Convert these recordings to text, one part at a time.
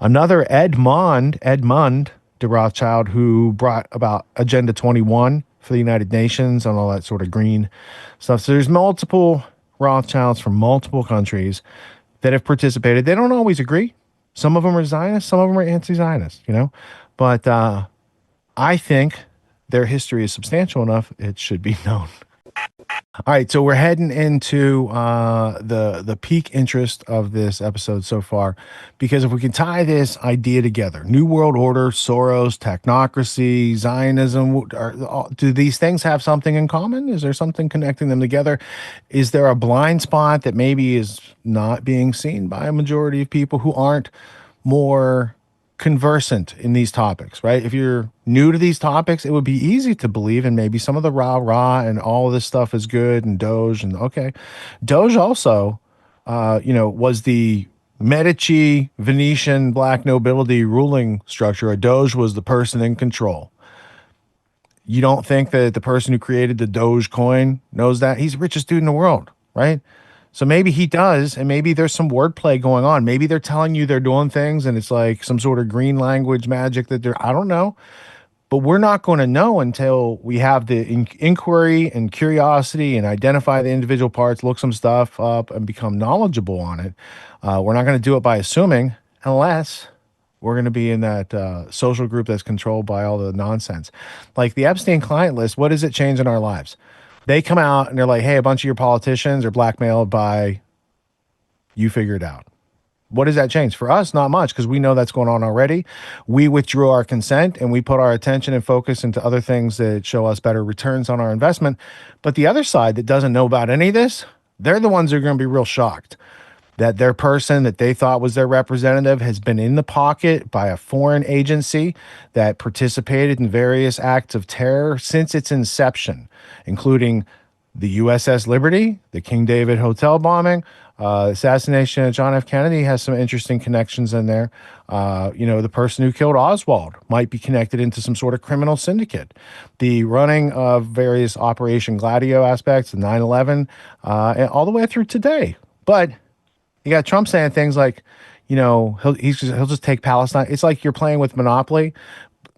Another Edmund de Rothschild, who brought about Agenda 21 for the United Nations and all that sort of green stuff. So there's multiple Rothschilds from multiple countries that have participated. They don't always agree. Some of them are Zionists, some of them are anti-Zionist, But I think their history is substantial enough, it should be known. All right, so we're heading into the peak interest of this episode so far, because if we can tie this idea together, New World Order, Soros, technocracy, Zionism, do these things have something in common? Is there something connecting them together? Is there a blind spot that maybe is not being seen by a majority of people who aren't more conversant in these topics, right? If you're new to these topics, it would be easy to believe in maybe some of the rah-rah and all of this stuff is good and Doge and okay. Doge also, was the Medici Venetian black nobility ruling structure. A Doge was the person in control. You don't think that the person who created the Doge coin knows that? He's the richest dude in the world, right? So maybe he does, and maybe there's some wordplay going on. Maybe they're telling you they're doing things, and it's like some sort of green language magic that I don't know. But we're not going to know until we have the inquiry and curiosity and identify the individual parts, look some stuff up, and become knowledgeable on it. We're not going to do it by assuming, unless we're going to be in that social group that's controlled by all the nonsense. Like the Epstein client list, what does it change in our lives? They come out and they're like, hey, a bunch of your politicians are blackmailed by you figure it out. What does that change? For us, not much, because we know that's going on already. We withdrew our consent and we put our attention and focus into other things that show us better returns on our investment. But the other side that doesn't know about any of this, they're the ones that are going to be real shocked that their person that they thought was their representative has been in the pocket by a foreign agency that participated in various acts of terror since its inception, including the USS Liberty, the King David Hotel bombing, assassination of John F. Kennedy has some interesting connections in there. The person who killed Oswald might be connected into some sort of criminal syndicate. The running of various Operation Gladio aspects, the 9/11, and all the way through today. But you got Trump saying things like, he'll just take Palestine. It's like you're playing with Monopoly,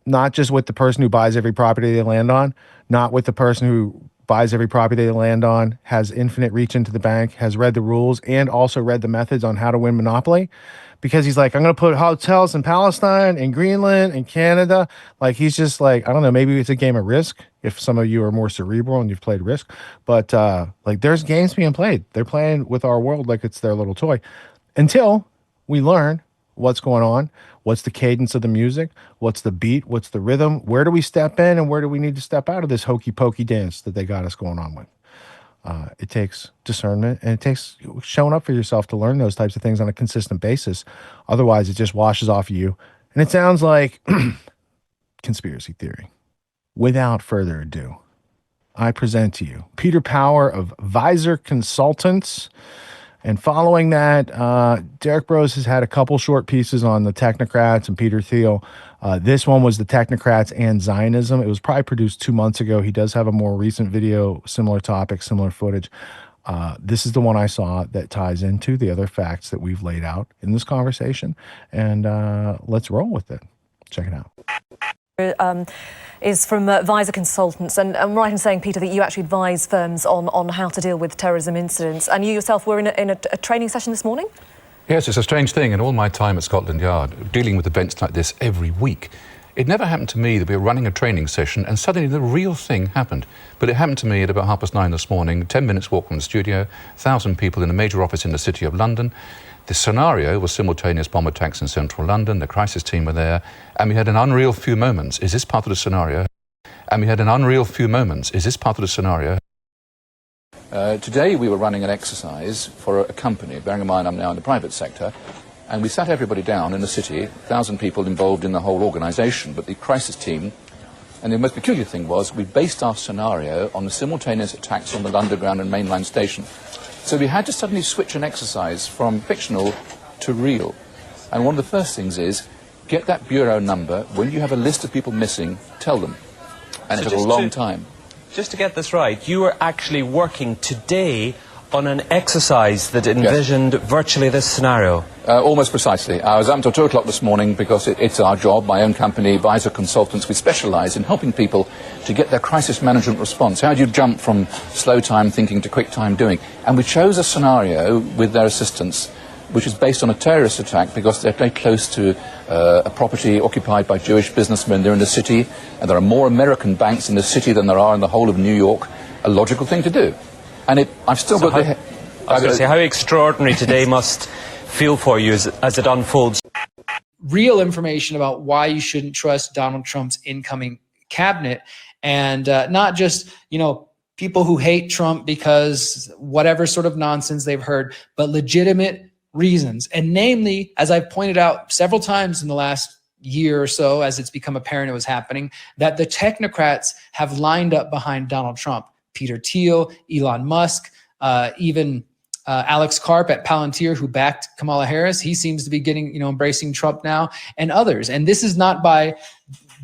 not just with the person who buys every property they land on, not with the person who buys every property they land on, has infinite reach into the bank, has read the rules, and also read the methods on how to win Monopoly. Because he's like, I'm going to put hotels in Palestine and Greenland and Canada. Like, he's just like, I don't know, maybe it's a game of Risk if some of you are more cerebral and you've played Risk. But there's games being played. They're playing with our world like it's their little toy. Until we learn what's going on, what's the cadence of the music, what's the beat, what's the rhythm, where do we step in and where do we need to step out of this hokey pokey dance that they got us going on with. It takes discernment and it takes showing up for yourself to learn those types of things on a consistent basis. Otherwise, it just washes off of you. And it sounds like conspiracy theory. Without further ado, I present to you Peter Power of Visor Consultants. And following that, Derrick Broze has had a couple short pieces on the Technocrats and Peter Thiel. This one was the Technocrats and Zionism. It was probably produced 2 months ago. He does have a more recent video, similar topic, similar footage. This is the one I saw that ties into the other facts that we've laid out in this conversation. And let's roll with it. Check it out. Is from Visor Consultants, and I'm right in saying, Peter, that you actually advise firms on how to deal with terrorism incidents, and you yourself were in a training session this morning? Yes, it's a strange thing. In all my time at Scotland Yard, dealing with events like this every week, it never happened to me that we were running a training session and suddenly the real thing happened. But it happened to me at about 9:30 this morning, 10 minutes walk from the studio, 1,000 people in a major office in the City of London. The scenario was simultaneous bomb attacks in central London. The crisis team were there, and we had an unreal few moments. Is this part of the scenario? And we had an unreal few moments. Is this part of the scenario? Today we were running an exercise for a company, bearing in mind I'm now in the private sector, and we sat everybody down in the city, 1,000 people involved in the whole organisation, but the crisis team, and the most peculiar thing was we based our scenario on the simultaneous attacks on the Underground and mainline station. So we had to suddenly switch an exercise from fictional to real. And one of the first things is, get that bureau number. When you have a list of people missing, tell them. And it took a long time. Just to get this right, you are actually working today on an exercise that envisioned virtually this scenario? Almost precisely. I was up until 2 o'clock this morning because it's our job, my own company, Advisor Consultants. We specialise in helping people to get their crisis management response. How do you jump from slow time thinking to quick time doing? And we chose a scenario with their assistance which is based on a terrorist attack because they're very close to a property occupied by Jewish businessmen. They're in the city, and there are more American banks in the city than there are in the whole of New York. A logical thing to do. And I've still got the... I was going to say, how extraordinary today must feel for you as it unfolds. Real information about why you shouldn't trust Donald Trump's incoming cabinet, and not just, people who hate Trump because whatever sort of nonsense they've heard, but legitimate reasons. And namely, as I've pointed out several times in the last year or so, as it's become apparent it was happening, that the technocrats have lined up behind Donald Trump. Peter Thiel, Elon Musk, even Alex Karp at Palantir, who backed Kamala Harris. He seems to be getting, embracing Trump now, and others. And this is not by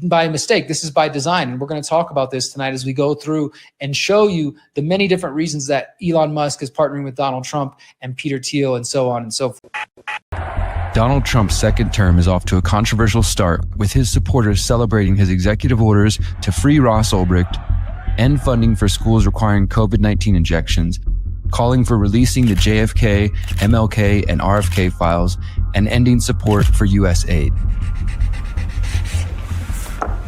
mistake. This is by design. And we're going to talk about this tonight as we go through and show you the many different reasons that Elon Musk is partnering with Donald Trump and Peter Thiel and so on and so forth. Donald Trump's second term is off to a controversial start, with his supporters celebrating his executive orders to free Ross Ulbricht, end funding for schools requiring COVID-19 injections, calling for releasing the JFK, MLK, and RFK files, and ending support for U.S. aid.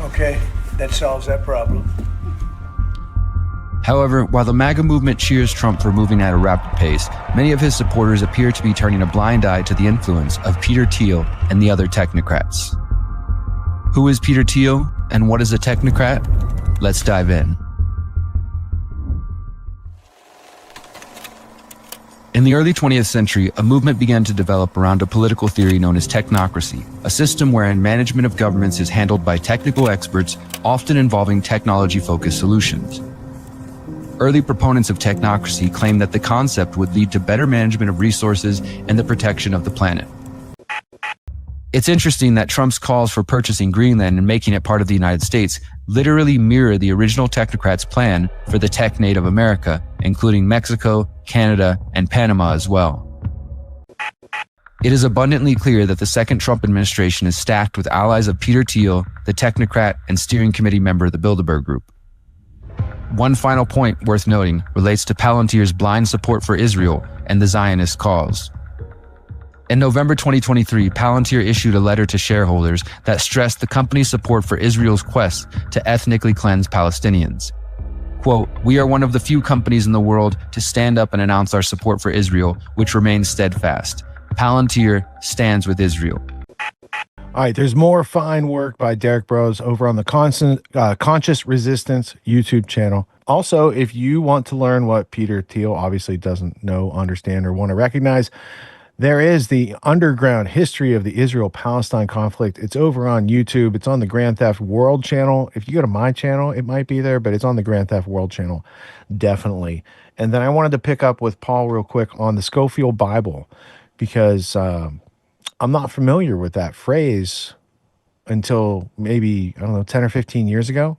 Okay, that solves that problem. However, while the MAGA movement cheers Trump for moving at a rapid pace, many of his supporters appear to be turning a blind eye to the influence of Peter Thiel and the other technocrats. Who is Peter Thiel, and what is a technocrat? Let's dive in. In the early 20th century, a movement began to develop around a political theory known as technocracy, a system wherein management of governments is handled by technical experts, often involving technology-focused solutions. Early proponents of technocracy claimed that the concept would lead to better management of resources and the protection of the planet. It's interesting that Trump's calls for purchasing Greenland and making it part of the United States literally mirror the original technocrats' plan for the tech-nate of America, including Mexico, Canada, and Panama as well. It is abundantly clear that the second Trump administration is stacked with allies of Peter Thiel, the technocrat and steering committee member of the Bilderberg Group. One final point worth noting relates to Palantir's blind support for Israel and the Zionist cause. In November 2023, Palantir issued a letter to shareholders that stressed the company's support for Israel's quest to ethnically cleanse Palestinians. Quote, "We are one of the few companies in the world to stand up and announce our support for Israel, which remains steadfast. Palantir stands with Israel." All right, there's more fine work by Derrick Broze over on the Conscious Resistance YouTube channel. Also, if you want to learn what Peter Thiel obviously doesn't know, understand, or want to recognize, there is the underground history of the Israel-Palestine conflict. It's over on YouTube. It's on the GrandTheftWorld channel. If you go to my channel, it might be there, but it's on the GrandTheftWorld channel, definitely. And then I wanted to pick up with Paul real quick on the Scofield Bible, because I'm not familiar with that phrase until maybe, 10 or 15 years ago.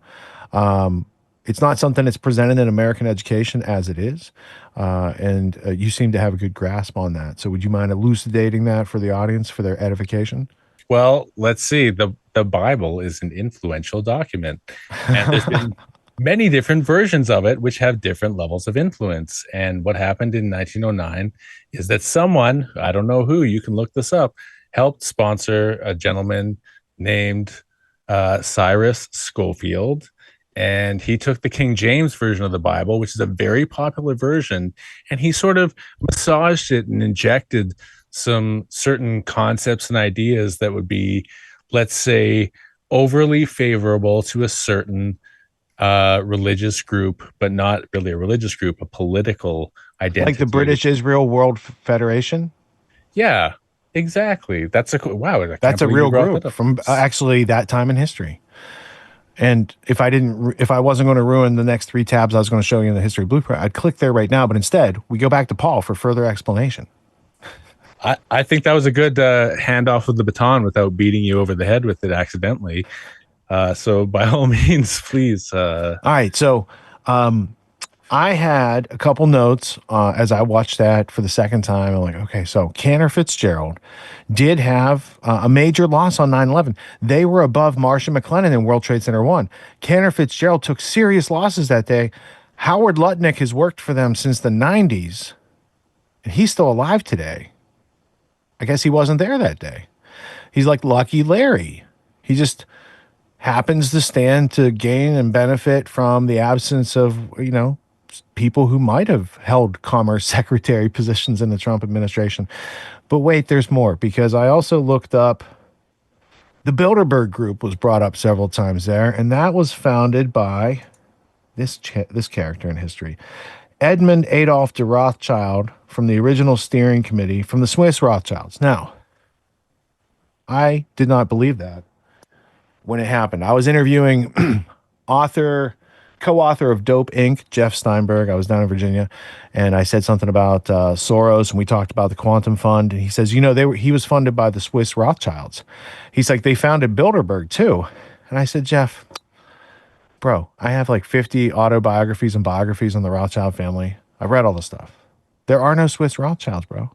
It's not something that's presented in American education as it is. And you seem to have a good grasp on that. So would you mind elucidating that for the audience, for their edification? Well, let's see. The Bible is an influential document. And there's been many different versions of it, which have different levels of influence. And what happened in 1909 is that someone, I don't know who, you can look this up, helped sponsor a gentleman named Cyrus Scofield. And he took the King James version of the Bible, which is a very popular version, and he sort of massaged it and injected some certain concepts and ideas that would be, let's say, overly favorable to a certain religious group, but not really a religious group, a political identity. Like the British-Israel World Federation? Yeah, exactly. That's a real group from actually that time in history. And if I wasn't going to ruin the next 3 tabs I was going to show you in the history blueprint, I'd click there right now. But instead, we go back to Paul for further explanation. I think that was a good handoff of the baton without beating you over the head with it accidentally. So by all means, please. All right. So I'm I had a couple notes as I watched that for the second time. I'm like, okay, so Cantor Fitzgerald did have a major loss on 9/11. They were above Marsh and McLennan in World Trade Center 1. Cantor Fitzgerald took serious losses that day. Howard Lutnick has worked for them since the 90s, and he's still alive today. I guess he wasn't there that day. He's like Lucky Larry. He just happens to stand to gain and benefit from the absence of, people who might have held commerce secretary positions in the Trump administration. But wait, there's more, because I also looked up the Bilderberg Group was brought up several times there, and that was founded by this character in history, Edmund Adolf de Rothschild, from the original steering committee from the Swiss Rothschilds. Now, I did not believe that when it happened. I was interviewing co-author of Dope Inc., Jeff Steinberg. I was down in Virginia, and I said something about Soros, and we talked about the Quantum Fund. And he says, he was funded by the Swiss Rothschilds. He's like, they founded Bilderberg too. And I said, Jeff, bro, I have like 50 autobiographies and biographies on the Rothschild family. I've read all the stuff. There are no Swiss Rothschilds, bro.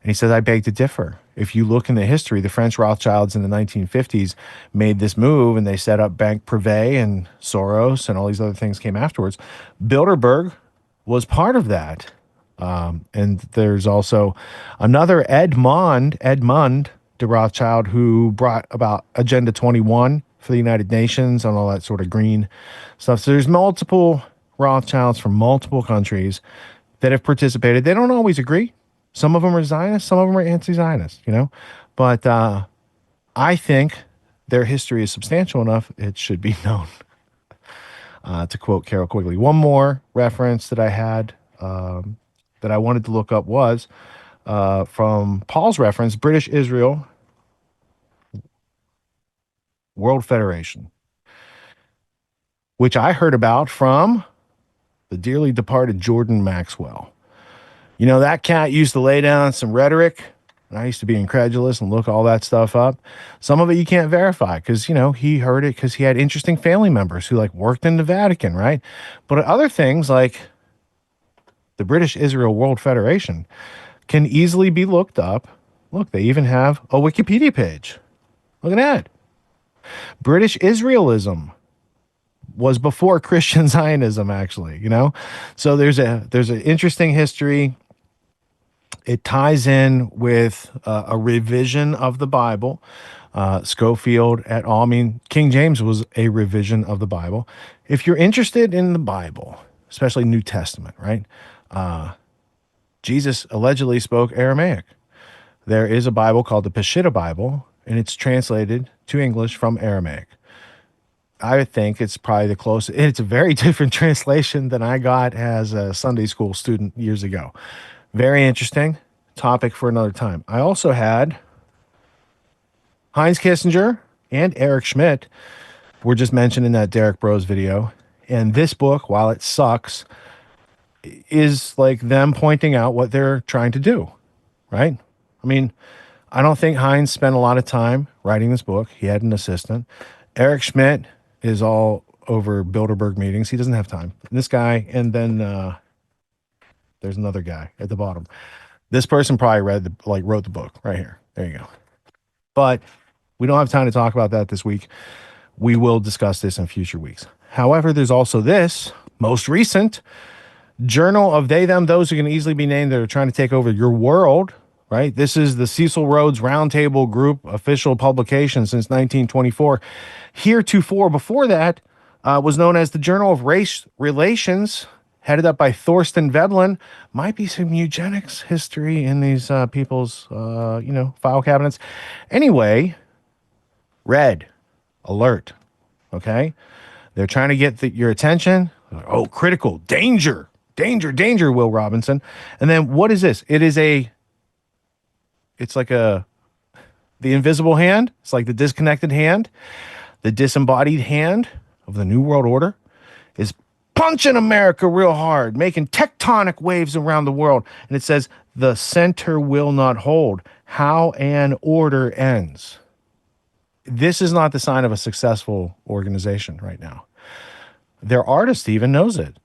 And he says, I beg to differ. If you look in the history, the French Rothschilds in the 1950s made this move, and they set up Bank Privé, and Soros and all these other things came afterwards. Bilderberg was part of that. And there's also another Edmund de Rothschild, who brought about Agenda 21 for the United Nations and all that sort of green stuff. So there's multiple Rothschilds from multiple countries that have participated. They don't always agree. Some of them are Zionists, some of them are anti-Zionist, But I think their history is substantial enough, it should be known. To quote Carol Quigley. One more reference that I had that I wanted to look up was from Paul's reference, British-Israel World Federation, which I heard about from the dearly departed Jordan Maxwell. That cat used to lay down some rhetoric, and I used to be incredulous and look all that stuff up. Some of it you can't verify because, he heard it because he had interesting family members who worked in the Vatican, right? But other things like the British-Israel World Federation can easily be looked up. Look, they even have a Wikipedia page. Look at that. British-Israelism was before Christian Zionism, actually, So there's an interesting history. It ties in with a revision of the Bible. Schofield et al. King James was a revision of the Bible. If you're interested in the Bible, especially New Testament, right? Jesus allegedly spoke Aramaic. There is a Bible called the Peshitta Bible, and it's translated to English from Aramaic. I think it's probably the closest. It's a very different translation than I got as a Sunday school student years ago. Very interesting topic for another time. I also had Heinz Kissinger and Eric Schmidt were just mentioned in that Derrick Broze video. And this book, while it sucks, is like them pointing out what they're trying to do, right? I don't think Heinz spent a lot of time writing this book. He had an assistant. Eric Schmidt is all over Bilderberg meetings. He doesn't have time. This guy, and then there's another guy at the bottom. This person probably wrote the book right here. There you go. But we don't have time to talk about that this week. We will discuss this in future weeks. However, there's also this most recent Journal of They, Them, Those Who Can Easily Be Named that are trying to take over your world, right? This is the Cecil Rhodes Roundtable Group official publication since 1924. Heretofore, before that, was known as the Journal of Race Relations, headed up by Thorsten Veblen. Might be some eugenics history in these people's, file cabinets. Anyway, red alert, okay? They're trying to get your attention. Oh, critical, danger, Will Robinson. And then what is this? It's like the invisible hand. It's like the disconnected hand. The disembodied hand of the New World Order is punching America real hard, making tectonic waves around the world. And it says, the center will not hold. How an order ends. This is not the sign of a successful organization right now. Their artist even knows it.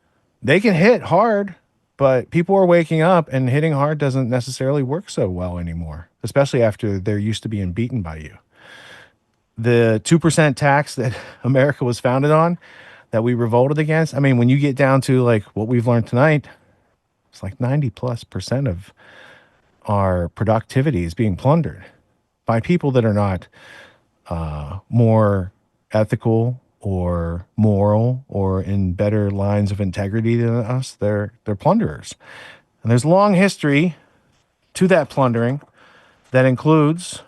they can hit hard, but people are waking up, and hitting hard doesn't necessarily work so well anymore, especially after they're used to being beaten by you. The 2% tax that America was founded on, that we revolted against. I mean, when you get down to like what we've learned tonight, it's like 90+% of our productivity is being plundered by people that are not more ethical or moral or in better lines of integrity than us. They're plunderers. And there's a long history to that plundering that includes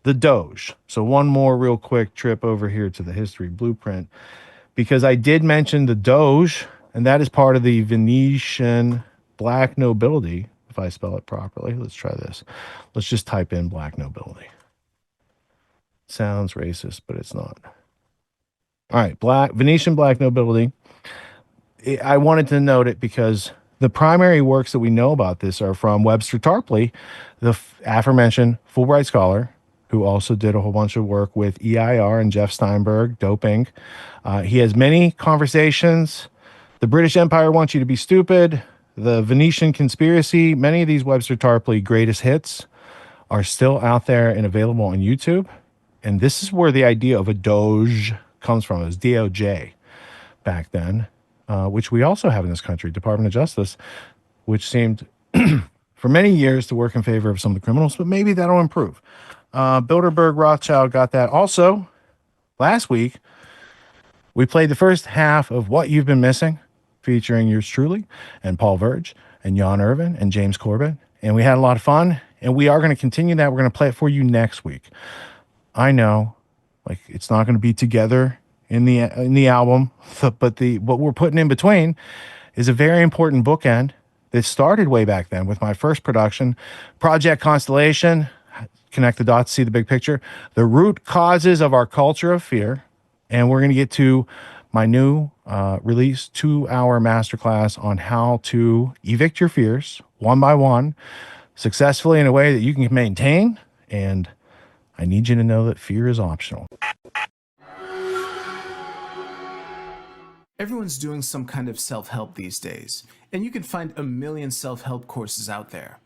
the Doge. So one more real quick trip over here to the history blueprint, because I did mention the Doge, and that is part of the Venetian black nobility, if I spell it properly. Let's try this. Let's just type in black nobility. Sounds racist, but it's not. All right, Venetian black nobility. I wanted to note it because the primary works that we know about this are from Webster Tarpley, the aforementioned Fulbright scholar, who also did a whole bunch of work with EIR and Jeff Steinberg, doping. He has many conversations. The British Empire wants you to be stupid. The Venetian conspiracy. Many of these Webster Tarpley greatest hits are still out there and available on YouTube. And this is where the idea of a Doge comes from. It was DOJ back then, which we also have in this country, Department of Justice, which seemed for many years to work in favor of some of the criminals, but maybe that'll improve. Bilderberg Rothschild got that. Also, last week, we played the first half of What You've Been Missing, featuring yours truly, and Paul Verge, and Jan Irvin, and James Corbett. And we had a lot of fun, and we are going to continue that. We're going to play it for you next week. I know, like, it's not going to be together in the album, but what we're putting in between is a very important bookend that started way back then with my first production, Project Constellation. Connect the dots, see the big picture. The root causes of our culture of fear. And we're going to get to my new release 2-hour masterclass on how to evict your fears one by one successfully in a way that you can maintain. And I need you to know that fear is optional. Everyone's doing some kind of self-help these days, and you can find a million self-help courses out there.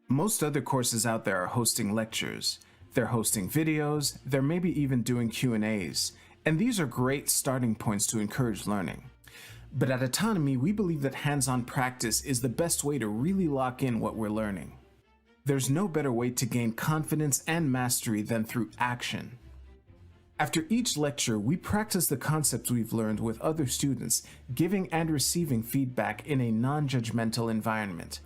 Most other courses out there are hosting lectures, they're hosting videos, they're maybe even doing Q&As, and these are great starting points to encourage learning. But at Autonomy, we believe that hands-on practice is the best way to really lock in what we're learning. There's no better way to gain confidence and mastery than through action. After each lecture, we practice the concepts we've learned with other students, giving and receiving feedback in a non-judgmental environment.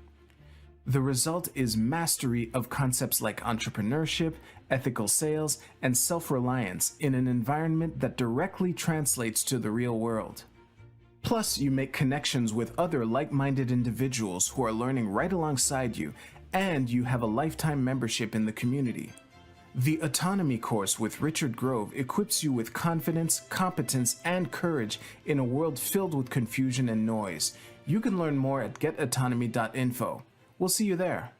The result is mastery of concepts like entrepreneurship, ethical sales, and self-reliance in an environment that directly translates to the real world. Plus, you make connections with other like-minded individuals who are learning right alongside you, and you have a lifetime membership in the community. The Autonomy course with Richard Grove equips you with confidence, competence, and courage in a world filled with confusion and noise. You can learn more at getautonomy.info. We'll see you there.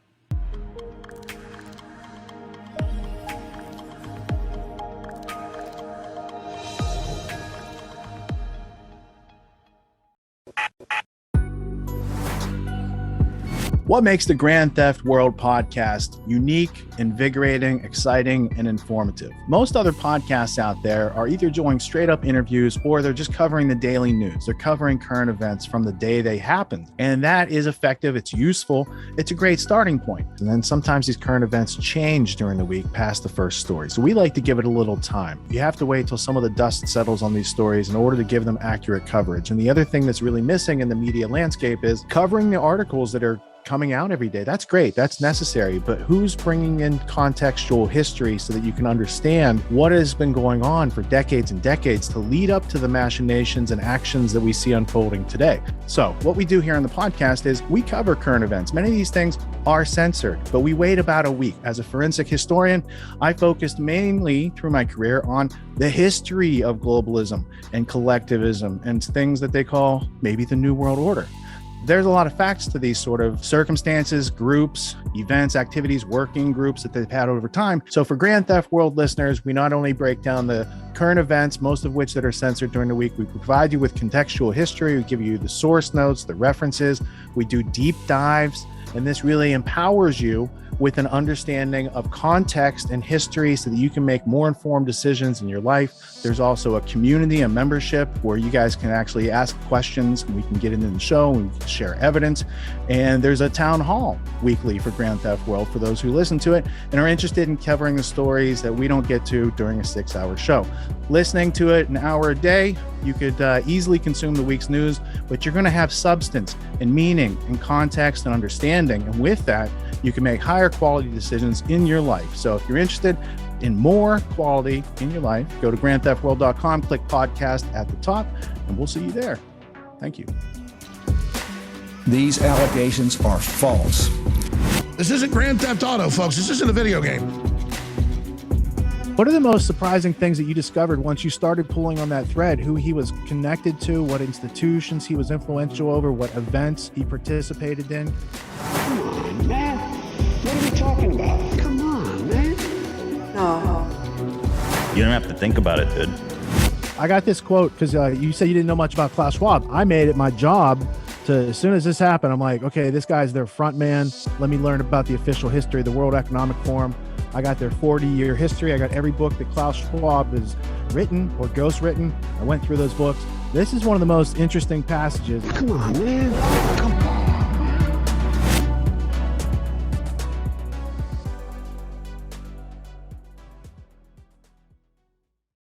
What makes the Grand Theft World Podcast unique, invigorating, exciting, and informative? Most other podcasts out there are either doing straight up interviews or they're just covering the daily news. They're covering current events from the day they happened. And that is effective. It's useful. It's a great starting point. And then sometimes these current events change during the week past the first story. So we like to give it a little time. You have to wait till some of the dust settles on these stories in order to give them accurate coverage. And the other thing that's really missing in the media landscape is covering the articles that are coming out every day. That's great. That's necessary. But who's bringing in contextual history so that you can understand what has been going on for decades and decades to lead up to the machinations and actions that we see unfolding today? So what we do here on the podcast is we cover current events. Many of these things are censored, but we wait about a week. As a forensic historian, I focused mainly through my career on the history of globalism and collectivism and things that they call maybe the New World Order. There's a lot of facts to these sort of circumstances, groups, events, activities, working groups that they've had over time. So for Grand Theft World listeners, we not only break down the current events, most of which that are censored during the week. We provide you with contextual history. We give you the source notes, the references. We do deep dives, and this really empowers you with an understanding of context and history so that you can make more informed decisions in your life. There's also a community, a membership where you guys can actually ask questions and we can get into the show and we can share evidence. And there's a town hall weekly for Grand Theft World for those who listen to it and are interested in covering the stories that we don't get to during a 6-hour show. Listening to it an hour a day, you could easily consume the week's news, but you're going to have substance and meaning and context and understanding. And with that, you can make higher quality decisions in your life. So if you're interested in more quality in your life, go to GrandTheftWorld.com, click podcast at the top, and we'll see you there. Thank you. These allegations are false. This isn't Grand Theft Auto, folks. This isn't a video game. What are the most surprising things that you discovered once you started pulling on that thread? Who he was connected to, what institutions he was influential over, what events he participated in? Come on, man. What are we talking about? Come on, man. No. You don't have to think about it, dude. I got this quote because you said you didn't know much about Klaus Schwab. I made it my job to, as soon as this happened, I'm like, okay, this guy's their front man. Let me learn about the official history of the World Economic Forum. I got their 40-year history. I got every book that Klaus Schwab has written or ghostwritten. I went through those books. This is one of the most interesting passages. Come on, man. Come